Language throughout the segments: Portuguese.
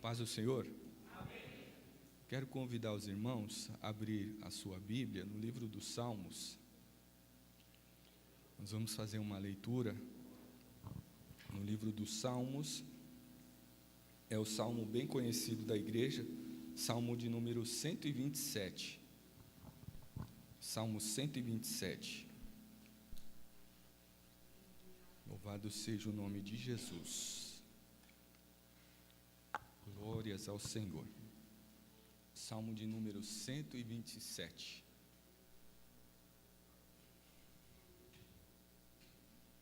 Paz do Senhor. Amém. Quero convidar os irmãos a abrir a sua Bíblia no livro dos Salmos. Nós vamos fazer uma leitura no livro dos Salmos. É o salmo bem conhecido da igreja, salmo de número 127. Salmo 127. Louvado seja o nome de Jesus. Glórias ao Senhor. Salmo de número 127.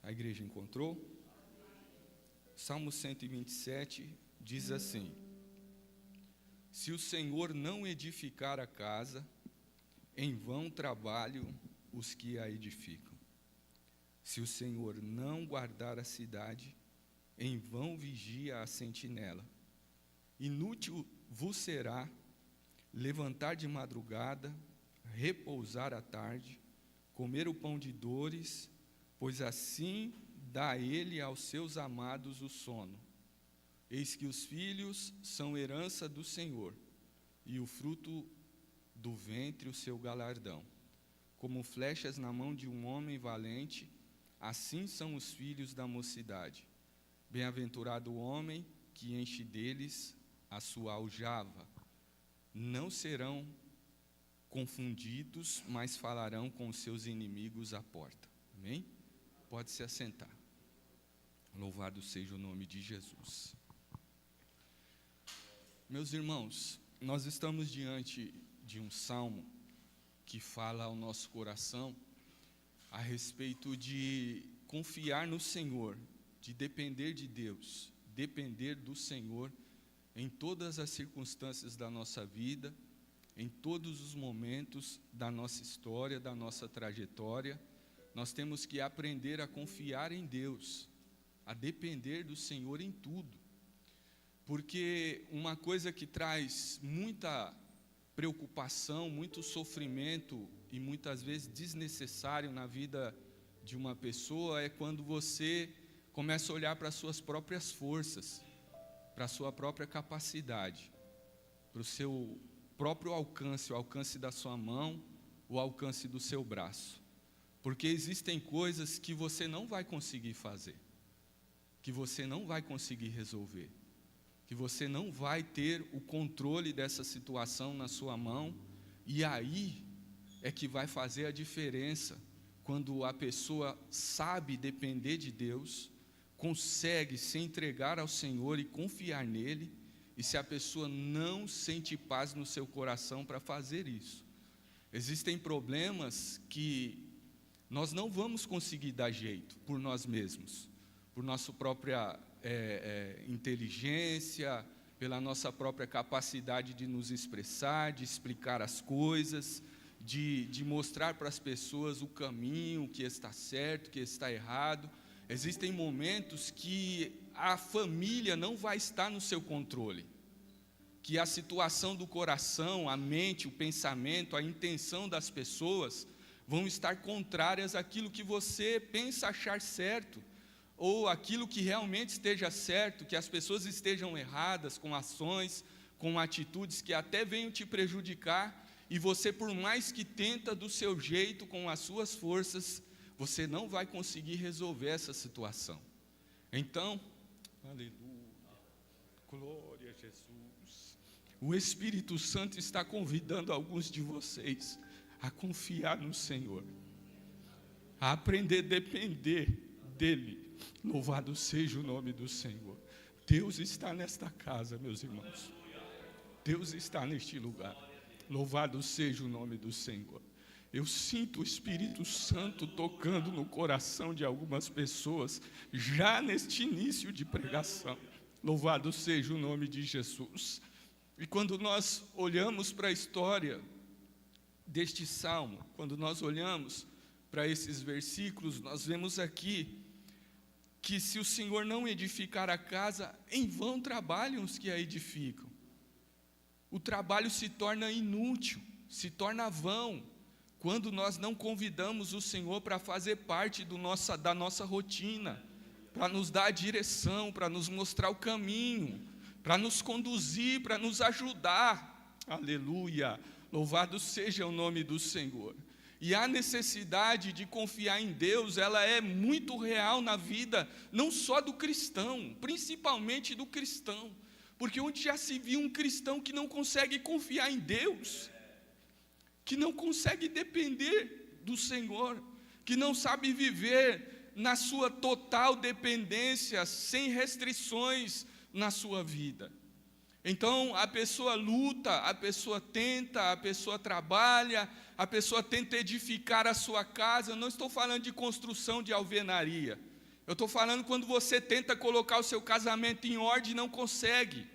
A igreja encontrou? Salmo 127 diz assim: se o Senhor não edificar a casa, em vão trabalham os que a edificam. Se o Senhor não guardar a cidade, em vão vigia a sentinela. Inútil vos será levantar de madrugada, repousar à tarde, comer o pão de dores, pois assim dá ele aos seus amados o sono. Eis que os filhos são herança do Senhor, e o fruto do ventre o seu galardão. Como flechas na mão de um homem valente, assim são os filhos da mocidade. Bem-aventurado o homem que enche deles a sua aljava. Não serão confundidos, mas falarão com os seus inimigos à porta. Amém? Pode se assentar. Louvado seja o nome de Jesus. Meus irmãos, nós estamos diante de um salmo que fala ao nosso coração a respeito de confiar no Senhor, de depender de Deus, depender do Senhor em todas as circunstâncias da nossa vida, em todos os momentos da nossa história, da nossa trajetória. Nós temos que aprender a confiar em Deus, a depender do Senhor em tudo. Porque uma coisa que traz muita preocupação, muito sofrimento e muitas vezes desnecessário na vida de uma pessoa é quando você começa a olhar para as suas próprias forças, para a sua própria capacidade, para o seu próprio alcance, o alcance da sua mão, o alcance do seu braço. Porque existem coisas que você não vai conseguir fazer, que você não vai conseguir resolver, que você não vai ter o controle dessa situação na sua mão, e aí é que vai fazer a diferença quando a pessoa sabe depender de Deus, consegue se entregar ao Senhor e confiar nele, e se a pessoa não sente paz no seu coração para fazer isso. Existem problemas que nós não vamos conseguir dar jeito por nós mesmos, por nossa própria inteligência, pela nossa própria capacidade de nos expressar, de explicar as coisas, de mostrar para as pessoas o caminho, o que está certo, o que está errado. Existem momentos que a família não vai estar no seu controle, que a situação do coração, a mente, o pensamento, a intenção das pessoas vão estar contrárias àquilo que você pensa achar certo, ou aquilo que realmente esteja certo, que as pessoas estejam erradas com ações, com atitudes que até venham te prejudicar, e você, por mais que tenta do seu jeito, com as suas forças, você não vai conseguir resolver essa situação. Então, aleluia, glória a Jesus. O Espírito Santo está convidando alguns de vocês a confiar no Senhor, a aprender a depender dEle. Louvado seja o nome do Senhor. Deus está nesta casa, meus irmãos. Deus está neste lugar. Louvado seja o nome do Senhor. Eu sinto o Espírito Santo tocando no coração de algumas pessoas, já neste início de pregação. Louvado seja o nome de Jesus. E quando nós olhamos para a história deste salmo, quando nós olhamos para esses versículos, nós vemos aqui que se o Senhor não edificar a casa, em vão trabalham os que a edificam. O trabalho se torna inútil, se torna vão, quando nós não convidamos o Senhor para fazer parte da nossa rotina, para nos dar a direção, para nos mostrar o caminho, para nos conduzir, para nos ajudar. Aleluia! Louvado seja o nome do Senhor. E a necessidade de confiar em Deus, ela é muito real na vida, não só do cristão, principalmente do cristão. Porque onde já se viu um cristão que não consegue confiar em Deus, que não consegue depender do Senhor, que não sabe viver na sua total dependência, sem restrições na sua vida. Então, a pessoa luta, a pessoa tenta, a pessoa trabalha, a pessoa tenta edificar a sua casa. Eu não estou falando de construção de alvenaria. Eu estou falando quando você tenta colocar o seu casamento em ordem e não consegue.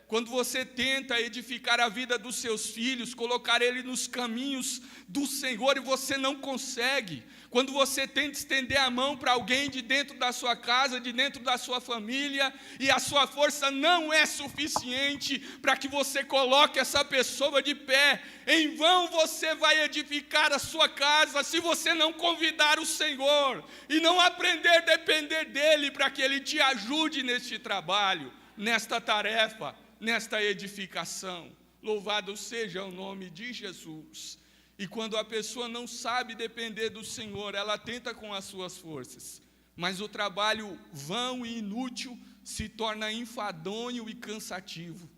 Quando você tenta edificar a vida dos seus filhos, colocar ele nos caminhos do Senhor e você não consegue. Quando você tenta estender a mão para alguém de dentro da sua casa, de dentro da sua família, e a sua força não é suficiente para que você coloque essa pessoa de pé, em vão você vai edificar a sua casa se você não convidar o Senhor e não aprender a depender dEle para que Ele te ajude neste trabalho, nesta tarefa, nesta edificação. Louvado seja o nome de Jesus. E quando a pessoa não sabe depender do Senhor, ela tenta com as suas forças, mas o trabalho vão e inútil se torna enfadonho e cansativo.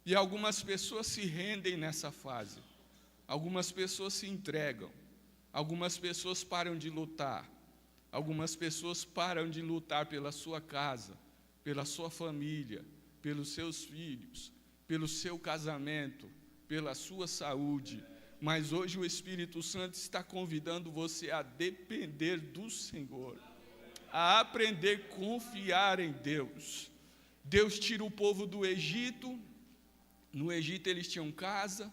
E algumas pessoas se rendem nessa fase, algumas pessoas se entregam, algumas pessoas param de lutar, algumas pessoas param de lutar pela sua casa, pela sua família, pelos seus filhos, pelo seu casamento, pela sua saúde. Mas hoje o Espírito Santo está convidando você a depender do Senhor, a aprender a confiar em Deus. Deus tira o povo do Egito. No Egito eles tinham casa,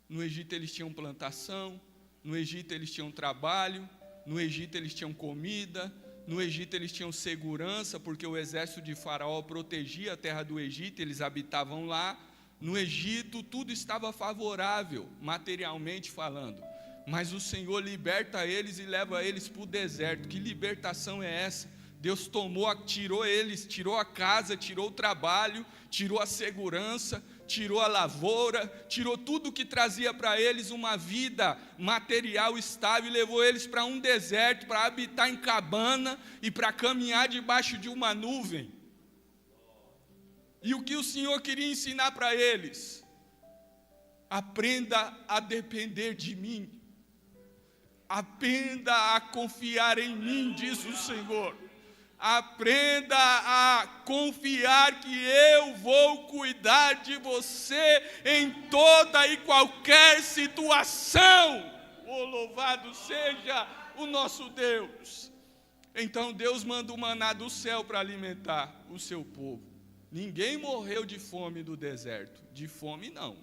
no Egito eles tinham plantação, no Egito eles tinham trabalho, no Egito eles tinham comida, no Egito eles tinham segurança, porque o exército de Faraó protegia a terra do Egito, eles habitavam lá. No Egito tudo estava favorável, materialmente falando, mas o Senhor liberta eles e leva eles para o deserto. Que libertação é essa? Deus tirou eles, tirou a casa, tirou o trabalho, tirou a segurança, tirou a lavoura, tirou tudo que trazia para eles uma vida material estável e levou eles para um deserto, para habitar em cabana e para caminhar debaixo de uma nuvem. E o que o Senhor queria ensinar para eles? Aprenda a depender de mim. Aprenda a confiar em mim, diz o Senhor. Aprenda a confiar que eu vou cuidar de você em toda e qualquer situação. Oh, louvado seja o nosso Deus. Então Deus manda o maná do céu para alimentar o seu povo. Ninguém morreu de fome no deserto. De fome, não.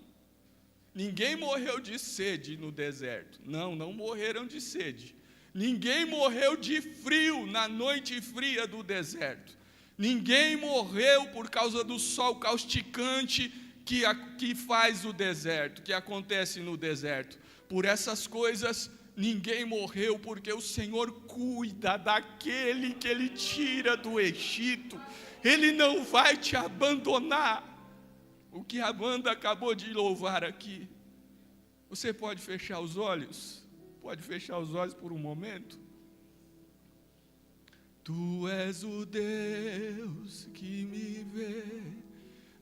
Ninguém morreu de sede no deserto. Não morreram de sede. Ninguém morreu de frio na noite fria do deserto. Ninguém morreu por causa do sol causticante que faz o deserto, que acontece no deserto. Por essas coisas, ninguém morreu, porque o Senhor cuida daquele que Ele tira do Egito. Ele não vai te abandonar. O que a banda acabou de louvar aqui. Você pode fechar os olhos? Pode fechar os olhos por um momento? Tu és o Deus que me vê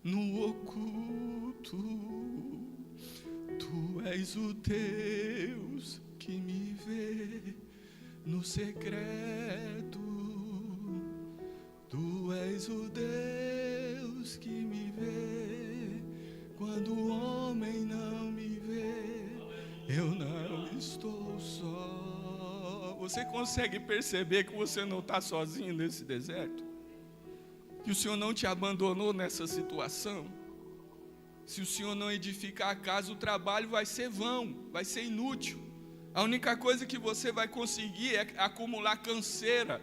no oculto. Tu és o Deus que me vê no secreto. Tu és o Deus que me vê quando o homem não me vê. Eu não estou só. Você consegue perceber que você não está sozinho nesse deserto? Que o Senhor não te abandonou nessa situação? Se o Senhor não edificar a casa, o trabalho vai ser vão, vai ser inútil. A única coisa que você vai conseguir é acumular canseira.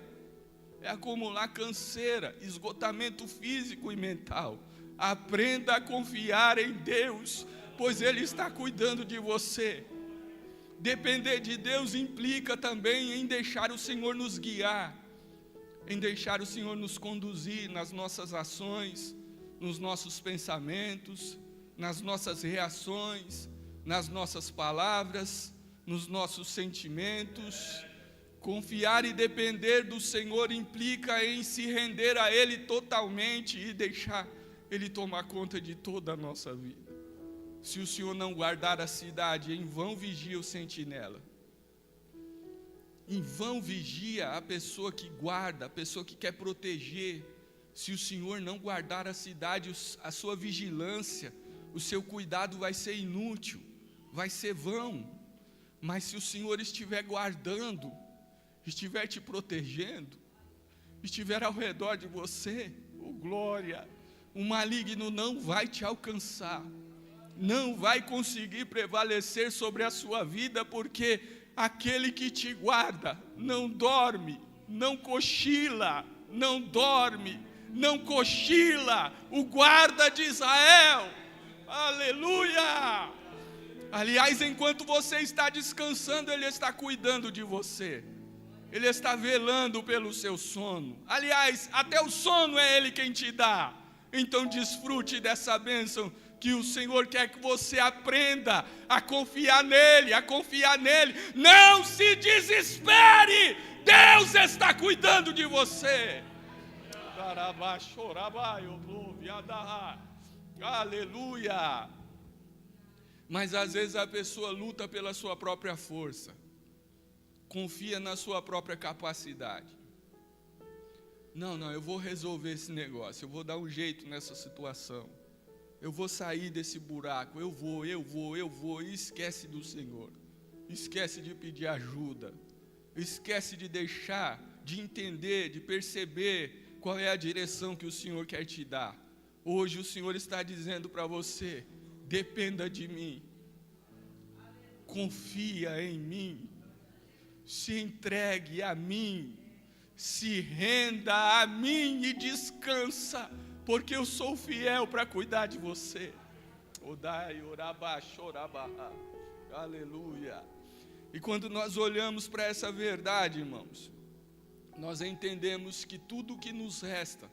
Esgotamento físico e mental. Aprenda a confiar em Deus, pois Ele está cuidando de você. Depender de Deus implica também em deixar o Senhor nos guiar, em deixar o Senhor nos conduzir nas nossas ações, nos nossos pensamentos, nas nossas reações, nas nossas palavras, nos nossos sentimentos. Confiar e depender do Senhor implica em se render a Ele totalmente e deixar Ele tomar conta de toda a nossa vida. Se o Senhor não guardar a cidade, em vão vigia o sentinela. Em vão vigia a pessoa que guarda, a pessoa que quer proteger. Se o Senhor não guardar a cidade, a sua vigilância, o seu cuidado vai ser inútil, vai ser vão. Mas se o Senhor estiver guardando, estiver te protegendo, estiver ao redor de você, oh glória, o maligno não vai te alcançar, não vai conseguir prevalecer sobre a sua vida, porque aquele que te guarda não dorme, não cochila, não dorme, não cochila, o guarda de Israel, aleluia! Aliás, enquanto você está descansando, Ele está cuidando de você, Ele está velando pelo seu sono. Aliás, até o sono é Ele quem te dá. Então desfrute dessa bênção, que o Senhor quer que você aprenda a confiar nele, Não se desespere, Deus está cuidando de você. Aleluia. Mas às vezes a pessoa luta pela sua própria força, confia na sua própria capacidade. Não, eu vou resolver esse negócio, eu vou dar um jeito nessa situação, eu vou sair desse buraco, eu vou, e esquece do Senhor, esquece de pedir ajuda, esquece de deixar, de entender, de perceber qual é a direção que o Senhor quer te dar. Hoje o Senhor está dizendo para você: dependa de mim, confia em mim, se entregue a mim, se renda a mim e descansa, porque eu sou fiel para cuidar de você. Aleluia. E quando nós olhamos para essa verdade, irmãos, nós entendemos que tudo o que nos resta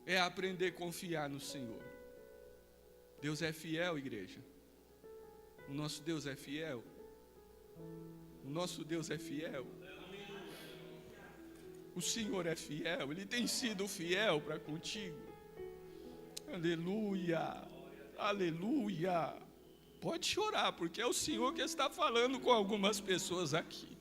é aprender a confiar no Senhor. Deus é fiel, igreja. O nosso Deus é fiel. O nosso Deus é fiel. O Senhor é fiel, Ele tem sido fiel para contigo. Aleluia, aleluia. Pode chorar, porque é o Senhor que está falando com algumas pessoas aqui.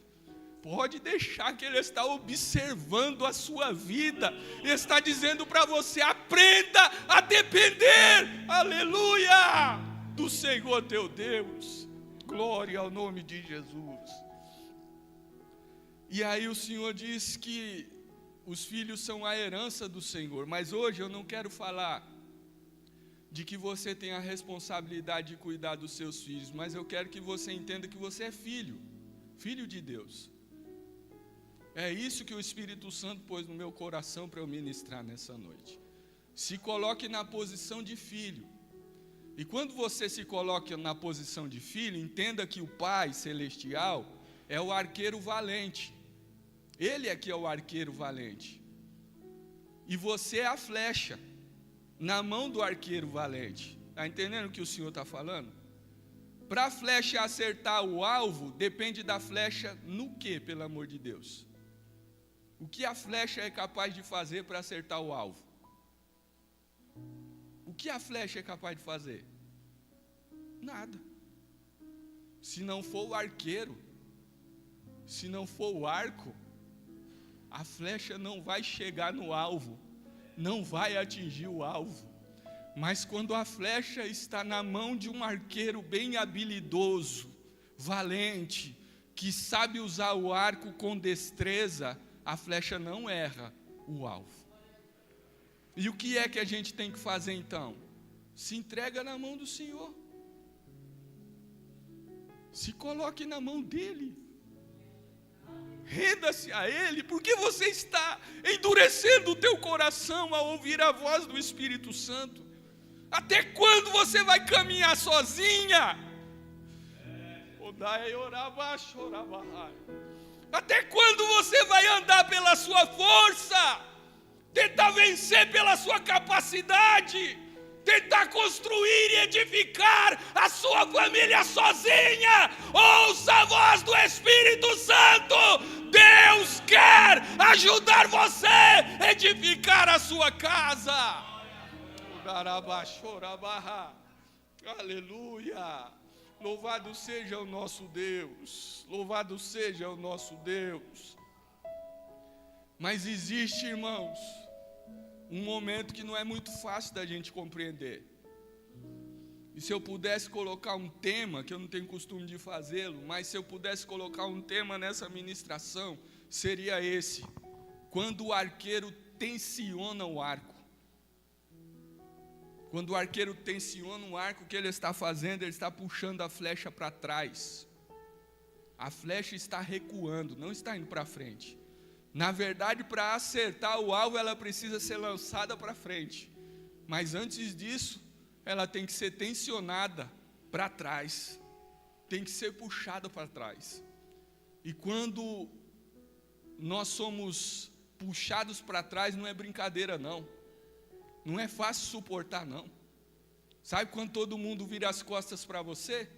Pode deixar que Ele está observando a sua vida. Ele está dizendo para você: aprenda a depender, aleluia, do Senhor teu Deus. Glória ao nome de Jesus. E aí o Senhor diz que os filhos são a herança do Senhor. Mas hoje eu não quero falar de que você tem a responsabilidade de cuidar dos seus filhos, mas eu quero que você entenda que você é filho, filho de Deus. É isso que o Espírito Santo pôs no meu coração para eu ministrar nessa noite. Se coloque na posição de filho. E quando você se coloca na posição de filho, entenda que o Pai Celestial é o arqueiro valente. Ele é que é o arqueiro valente. E você é a flecha na mão do arqueiro valente. Está entendendo o que o Senhor está falando? Para a flecha acertar o alvo, depende da flecha no quê, pelo amor de Deus? O que a flecha é capaz de fazer para acertar o alvo? O que a flecha é capaz de fazer? Nada. Se não for o arqueiro, se não for o arco, a flecha não vai chegar no alvo, não vai atingir o alvo. Mas quando a flecha está na mão de um arqueiro bem habilidoso, valente, que sabe usar o arco com destreza, a flecha não erra o alvo. E o que é que a gente tem que fazer então? Se entrega na mão do Senhor. Se coloque na mão dEle. Renda-se a Ele, porque você está endurecendo o teu coração ao ouvir a voz do Espírito Santo. Até quando você vai caminhar sozinha? Até quando você vai andar pela sua força? Tentar vencer pela sua capacidade? tentar construir e edificar a sua família sozinha. Ouça a voz do Espírito Santo. Deus quer ajudar você a edificar a sua casa. Aleluia. Louvado seja o nosso Deus. Louvado seja o nosso Deus. Mas existe, irmãos, um momento que não é muito fácil da gente compreender. E se eu pudesse colocar um tema, que eu não tenho costume de fazê-lo, mas se eu pudesse colocar um tema nessa ministração, seria esse: quando o arqueiro tensiona o arco. Quando o arqueiro tensiona um arco, o que ele está fazendo? Ele está puxando a flecha para trás. A flecha está recuando, não está indo para frente. Na verdade, para acertar o alvo, ela precisa ser lançada para frente. Mas antes disso, ela tem que ser tensionada para trás. Tem que ser puxada para trás. E quando nós somos puxados para trás, não é brincadeira não. Não é fácil suportar não. Sabe quando todo mundo vira as costas para você?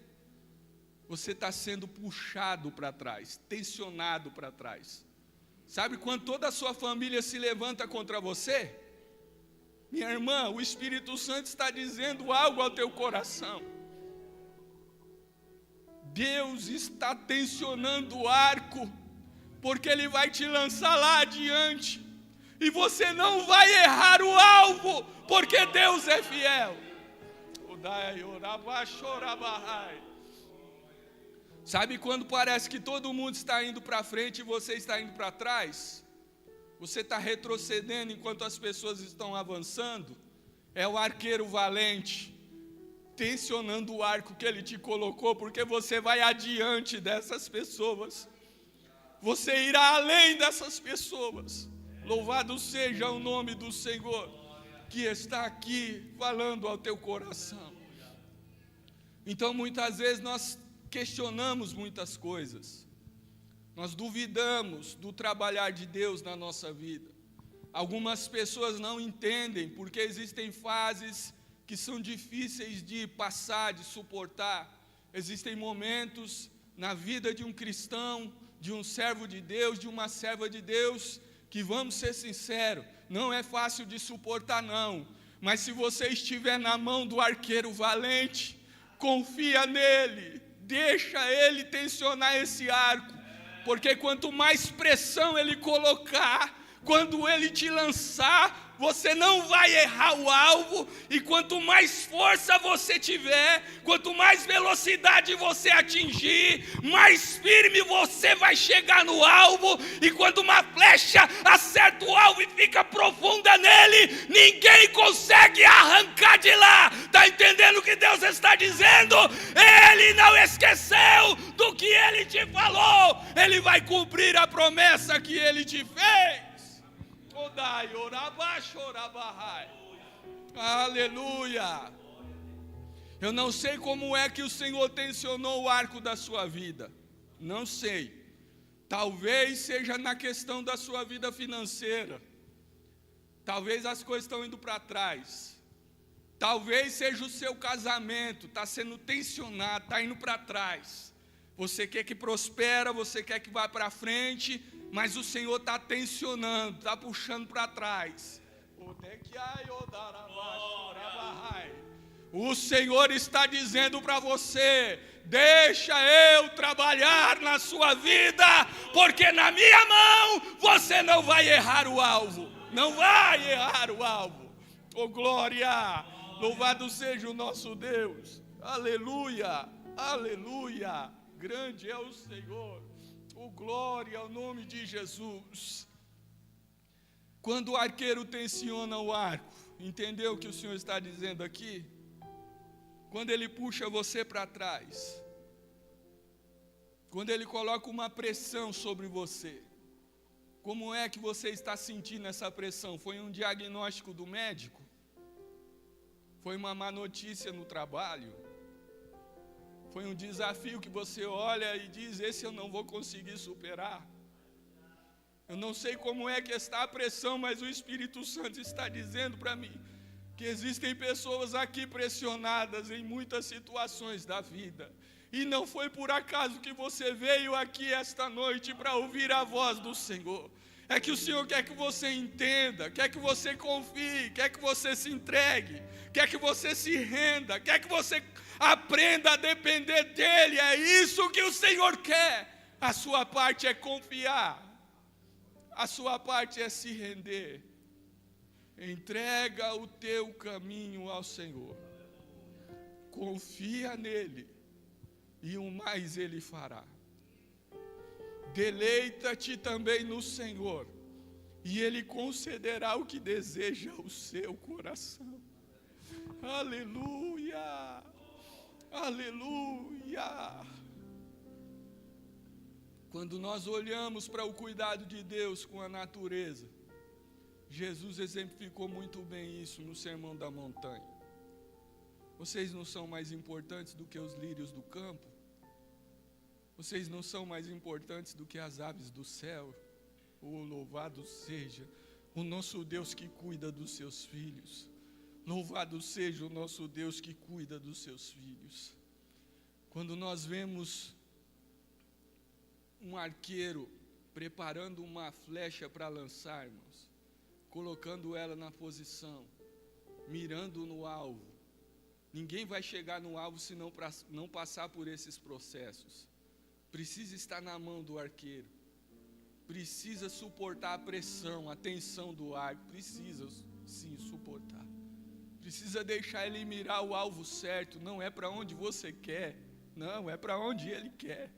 Você está sendo puxado para trás, tensionado para trás. Sabe quando toda a sua família se levanta contra você? Minha irmã, o Espírito Santo está dizendo algo ao teu coração. Deus está tensionando o arco, porque Ele vai te lançar lá adiante. E você não vai errar o alvo, porque Deus é fiel. Sabe quando parece que todo mundo está indo para frente e você está indo para trás? Você está retrocedendo enquanto as pessoas estão avançando? É o arqueiro valente, tensionando o arco que ele te colocou, porque você vai adiante dessas pessoas. Você irá além dessas pessoas. Louvado seja o nome do Senhor, que está aqui falando ao teu coração. Então muitas vezes nós questionamos muitas coisas. Nós duvidamos do trabalhar de Deus na nossa vida. Algumas pessoas não entendem porque existem fases que são difíceis de passar, de suportar. Existem momentos na vida de um cristão, de um servo de Deus, de uma serva de Deus, que, vamos ser sinceros, não é fácil de suportar não. Mas se você estiver na mão do arqueiro valente, confia nele, deixa ele tensionar esse arco, porque quanto mais pressão ele colocar, quando ele te lançar, você não vai errar o alvo, e quanto mais força você tiver, quanto mais velocidade você atingir, mais firme você vai chegar no alvo, e quando uma flecha acerta o alvo e fica profunda nele, ninguém consegue arrancar de lá. Está entendendo o que Deus está dizendo? Ele não esqueceu do que Ele te falou, Ele vai cumprir a promessa que Ele te fez. Aleluia. Eu não sei como é que o Senhor tensionou o arco da sua vida. Não sei. Talvez seja na questão da sua vida financeira. Talvez as coisas estão indo para trás. Talvez seja o seu casamento, está sendo tensionado, está indo para trás. Você quer que prospere, você quer que vá para frente, mas o Senhor está tensionando, está puxando para trás. O Senhor está dizendo para você: deixa eu trabalhar na sua vida, porque na minha mão você não vai errar o alvo. Não vai errar o alvo. Oh glória, louvado seja o nosso Deus. Aleluia, aleluia. Grande é o Senhor. Oh glória ao nome de Jesus. Quando o arqueiro tensiona o arco, entendeu o que o Senhor está dizendo aqui? Quando ele puxa você para trás, quando ele coloca uma pressão sobre você, como é que você está sentindo essa pressão? Foi um diagnóstico do médico? Foi uma má notícia no trabalho? Foi um desafio que você olha e diz: esse eu não vou conseguir superar? Eu não sei como é que está a pressão, mas o Espírito Santo está dizendo para mim: que existem pessoas aqui pressionadas em muitas situações da vida. E não foi por acaso que você veio aqui esta noite para ouvir a voz do Senhor. É que o Senhor quer que você entenda, quer que você confie, quer que você se entregue, quer que você se renda, quer que você aprenda a depender dEle. É isso que o Senhor quer. A sua parte é confiar, a sua parte é se render. Entrega o teu caminho ao Senhor, confia nele, e o mais Ele fará. Deleita-te também no Senhor, e Ele concederá o que deseja o seu coração. Aleluia, aleluia. Quando nós olhamos para o cuidado de Deus com a natureza, Jesus exemplificou muito bem isso no Sermão da Montanha. Vocês não são mais importantes do que os lírios do campo? Vocês não são mais importantes do que as aves do céu? Oh, louvado seja o nosso Deus que cuida dos seus filhos. Louvado seja o nosso Deus que cuida dos seus filhos. Quando nós vemos um arqueiro preparando uma flecha para lançar, irmãos, colocando ela na posição, mirando no alvo, ninguém vai chegar no alvo se não passar por esses processos. Precisa estar na mão do arqueiro, precisa suportar a pressão, a tensão do arco, precisa sim suportar, precisa deixar ele mirar o alvo certo. Não é para onde você quer, não, é para onde ele quer.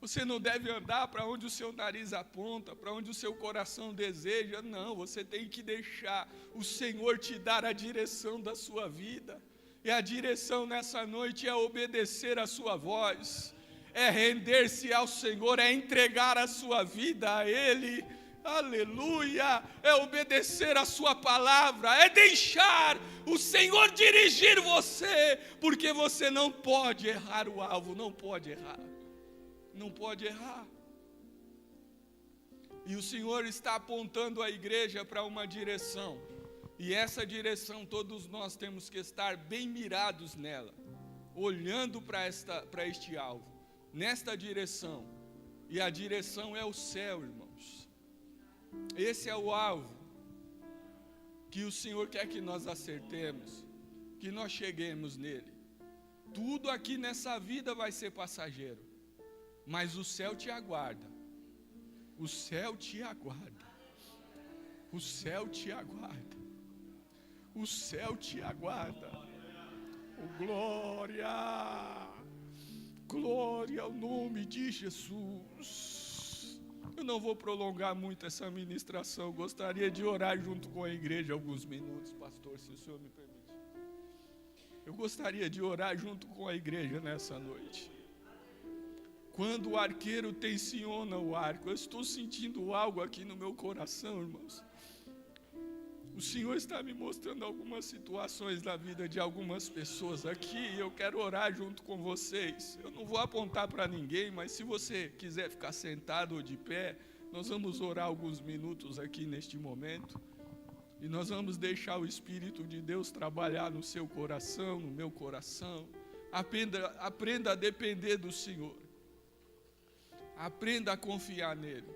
Você não deve andar para onde o seu nariz aponta, para onde o seu coração deseja, não, você tem que deixar o Senhor te dar a direção da sua vida. E a direção nessa noite é obedecer a sua voz, é render-se ao Senhor, é entregar a sua vida a Ele, aleluia, é obedecer a sua palavra, é deixar o Senhor dirigir você, porque você não pode errar o alvo, não pode errar, não pode errar. E o Senhor está apontando a igreja para uma direção, e essa direção todos nós temos que estar bem mirados nela, olhando para este alvo, nesta direção, e a direção é o céu, irmãos. Esse é o alvo que o Senhor quer que nós acertemos, que nós cheguemos nele. Tudo aqui nessa vida vai ser passageiro, mas o céu te aguarda, o céu te aguarda, o céu te aguarda, o céu te aguarda. Oh, glória! Glória ao nome de Jesus. Eu não vou prolongar muito essa ministração. Gostaria de orar junto com a igreja alguns minutos, pastor, se o senhor me permite. Eu gostaria de orar junto com a igreja nessa noite. Quando o arqueiro tensiona o arco, eu estou sentindo algo aqui no meu coração, irmãos. O Senhor está me mostrando algumas situações da vida de algumas pessoas aqui, e eu quero orar junto com vocês. Eu não vou apontar para ninguém, mas se você quiser ficar sentado ou de pé, nós vamos orar alguns minutos aqui neste momento, e nós vamos deixar o Espírito de Deus trabalhar no seu coração, no meu coração. Aprenda a depender do Senhor, aprenda a confiar nele.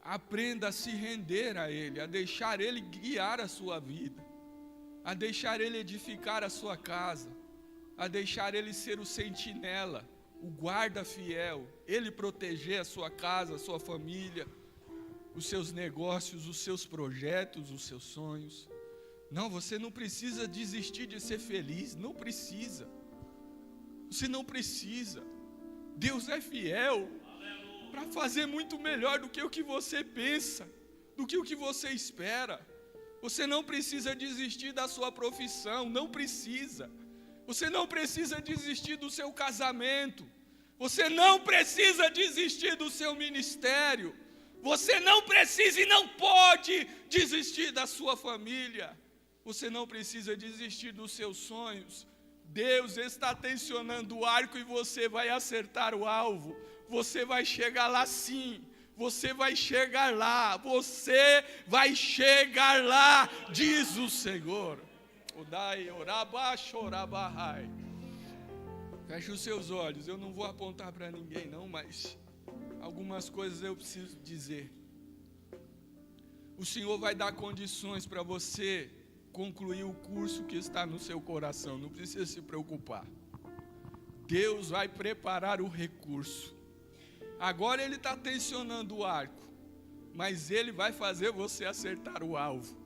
Aprenda a se render a Ele, a deixar Ele guiar a sua vida, a deixar Ele edificar a sua casa, a deixar Ele ser o sentinela, o guarda fiel, Ele proteger a sua casa, a sua família, os seus negócios, os seus projetos, os seus sonhos. Não, você não precisa desistir de ser feliz, não precisa. Você não precisa. Deus é fiel para fazer muito melhor do que o que você pensa, do que o que você espera. Você não precisa desistir da sua profissão, não precisa. Você não precisa desistir do seu casamento. Você não precisa desistir do seu ministério. Você não precisa e não pode desistir da sua família. Você não precisa desistir dos seus sonhos. Deus está tensionando o arco e você vai acertar o alvo. Você vai chegar lá sim, Você vai chegar lá, você vai chegar lá, diz o Senhor. Feche os seus olhos, eu não vou apontar para ninguém não, mas algumas coisas eu preciso dizer. O Senhor vai dar condições para você concluir o curso que está no seu coração, não precisa se preocupar. Deus vai preparar o recurso. Agora Ele está tensionando o arco, mas Ele vai fazer você acertar o alvo.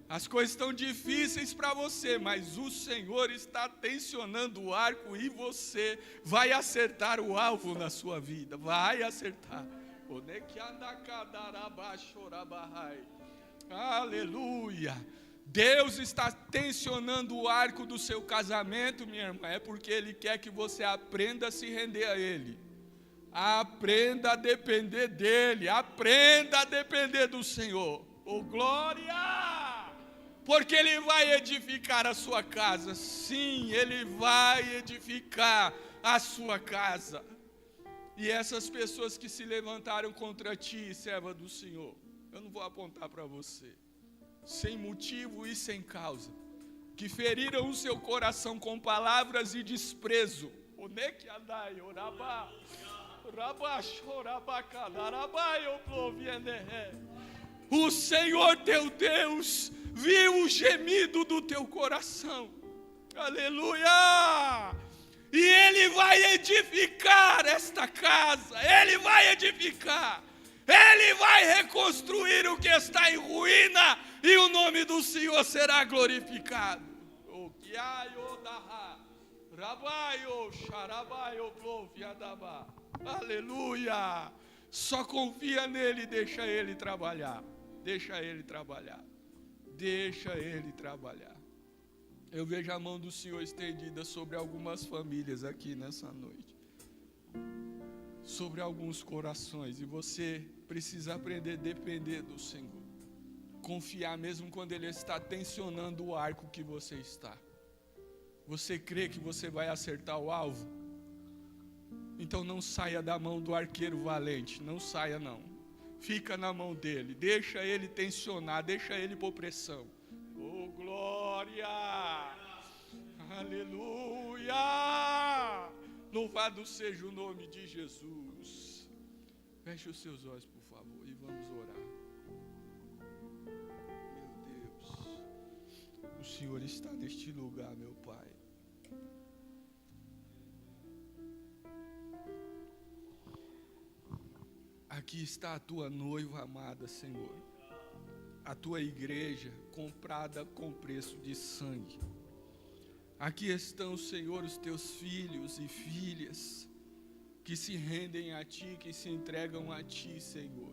As coisas estão difíceis para você, mas o Senhor está tensionando o arco e você vai acertar o alvo na sua vida, vai acertar. Aleluia. Deus está tensionando o arco do seu casamento, minha irmã, é porque Ele quer que você aprenda a se render a Ele. Aprenda a depender dEle, aprenda a depender do Senhor. Oh, glória! Porque Ele vai edificar a sua casa. Sim, Ele vai edificar a sua casa. E essas pessoas que se levantaram contra ti, serva do Senhor, eu não vou apontar para você, sem motivo e sem causa, que feriram o seu coração com palavras e desprezo. O Senhor teu Deus viu o gemido do teu coração. Aleluia! E Ele vai edificar esta casa. Ele vai edificar. Ele vai reconstruir o que está em ruína. E o nome do Senhor será glorificado. Aleluia! Só confia nele e deixa Ele trabalhar. Deixa Ele trabalhar. Deixa Ele trabalhar. Eu vejo a mão do Senhor estendida sobre algumas famílias aqui nessa noite. Sobre alguns corações. E você precisa aprender a depender do Senhor. Confiar mesmo quando Ele está tensionando o arco que você está. Você crê que você vai acertar o alvo? Então não saia da mão do arqueiro valente. Não saia não. Fica na mão dele. Deixa ele tensionar. Deixa ele pôr pressão. Oh, glória! Aleluia! Louvado seja o nome de Jesus. Feche os seus olhos, por favor, e vamos orar. Meu Deus, o Senhor está neste lugar, meu Pai. Aqui está a tua noiva amada, Senhor. A tua igreja comprada com preço de sangue. Aqui estão, Senhor, os teus filhos e filhas que se rendem a Ti, que se entregam a Ti, Senhor.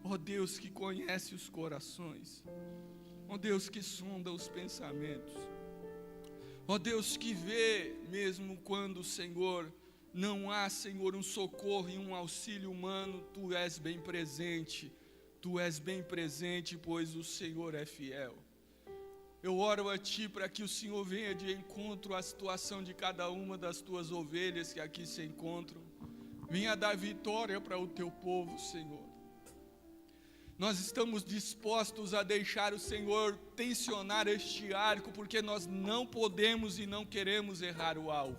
Ó Deus que conhece os corações. Ó Deus que sonda os pensamentos. Ó Deus que vê mesmo quando, Senhor, não há, Senhor, um socorro e um auxílio humano, Tu és bem presente. Tu és bem presente, pois o Senhor é fiel. Eu oro a Ti para que o Senhor venha de encontro à situação de cada uma das Tuas ovelhas que aqui se encontram. Venha dar vitória para o Teu povo, Senhor. Nós estamos dispostos a deixar o Senhor tensionar este arco, porque nós não podemos e não queremos errar o alvo.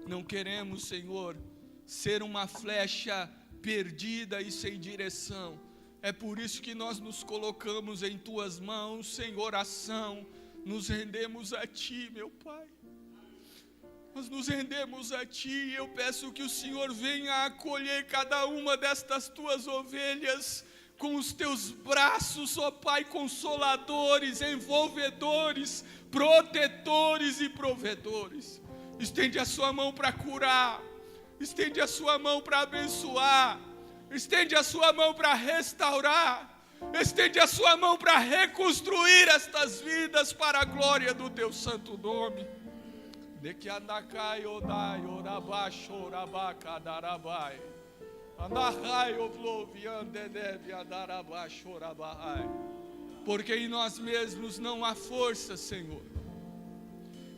Não queremos, Senhor, ser uma flecha perdida e sem direção. É por isso que nós nos colocamos em Tuas mãos, em oração, nos rendemos a Ti, meu Pai. Nós nos rendemos a Ti e eu peço que o Senhor venha acolher cada uma destas Tuas ovelhas com os Teus braços, ó Pai, consoladores, envolvedores, protetores e provedores. Estende a Sua mão para curar, estende a Sua mão para abençoar, estende a Sua mão para restaurar, estende a Sua mão para reconstruir estas vidas para a glória do Teu santo nome. Porque em nós mesmos não há força, Senhor.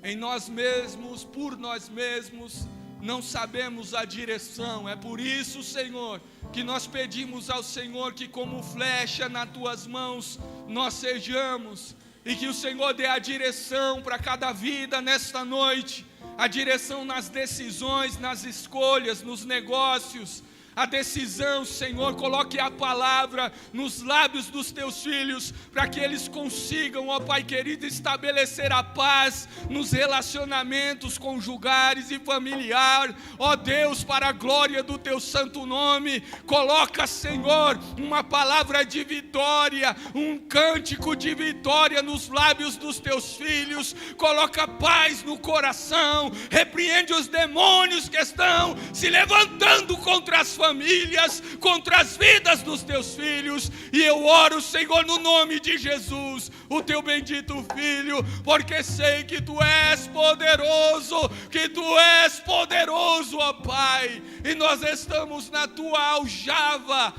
Em nós mesmos, por nós mesmos, não sabemos a direção. É por isso, Senhor, que nós pedimos ao Senhor que como flecha nas tuas mãos nós sejamos, e que o Senhor dê a direção para cada vida nesta noite, a direção nas decisões, nas escolhas, nos negócios, a decisão, Senhor, coloque a palavra nos lábios dos teus filhos, para que eles consigam, ó Pai querido, estabelecer a paz nos relacionamentos conjugais e familiares, ó Deus, para a glória do teu santo nome. Coloca, Senhor, uma palavra de vitória, um cântico de vitória nos lábios dos teus filhos, coloca paz no coração, repreende os demônios que estão se levantando contra as famílias, contra as vidas dos teus filhos. E eu oro, Senhor, no nome de Jesus, o teu bendito Filho, porque sei que tu és poderoso, ó Pai, e nós estamos na tua aljava,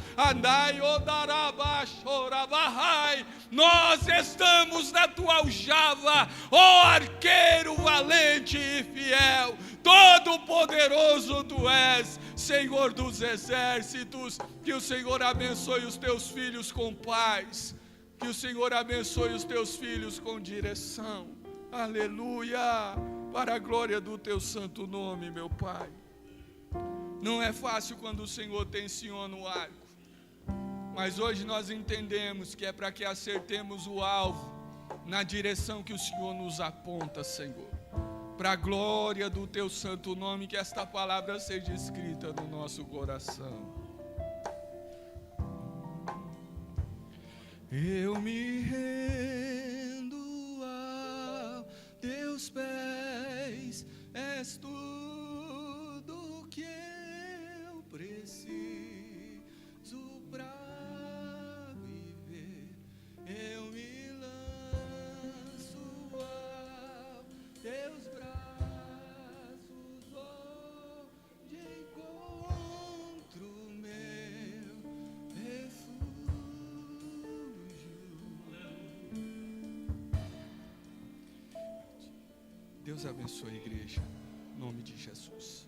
nós estamos na tua aljava, ó arqueiro valente e fiel, todo poderoso tu és, Senhor dos exércitos. Que o Senhor abençoe os teus filhos com paz, que o Senhor abençoe os teus filhos com direção, aleluia, para a glória do teu santo nome, meu Pai. Não é fácil quando o Senhor tensiona o arco, mas hoje nós entendemos que é para que acertemos o alvo na direção que o Senhor nos aponta, Senhor. Para a glória do teu santo nome, que esta palavra seja escrita no nosso coração. Eu me rendo aos teus pés, és tudo que eu preciso para viver. Eu me lanço aos teus braços, onde encontro meu refúgio. Deus abençoe a igreja, em nome de Jesus.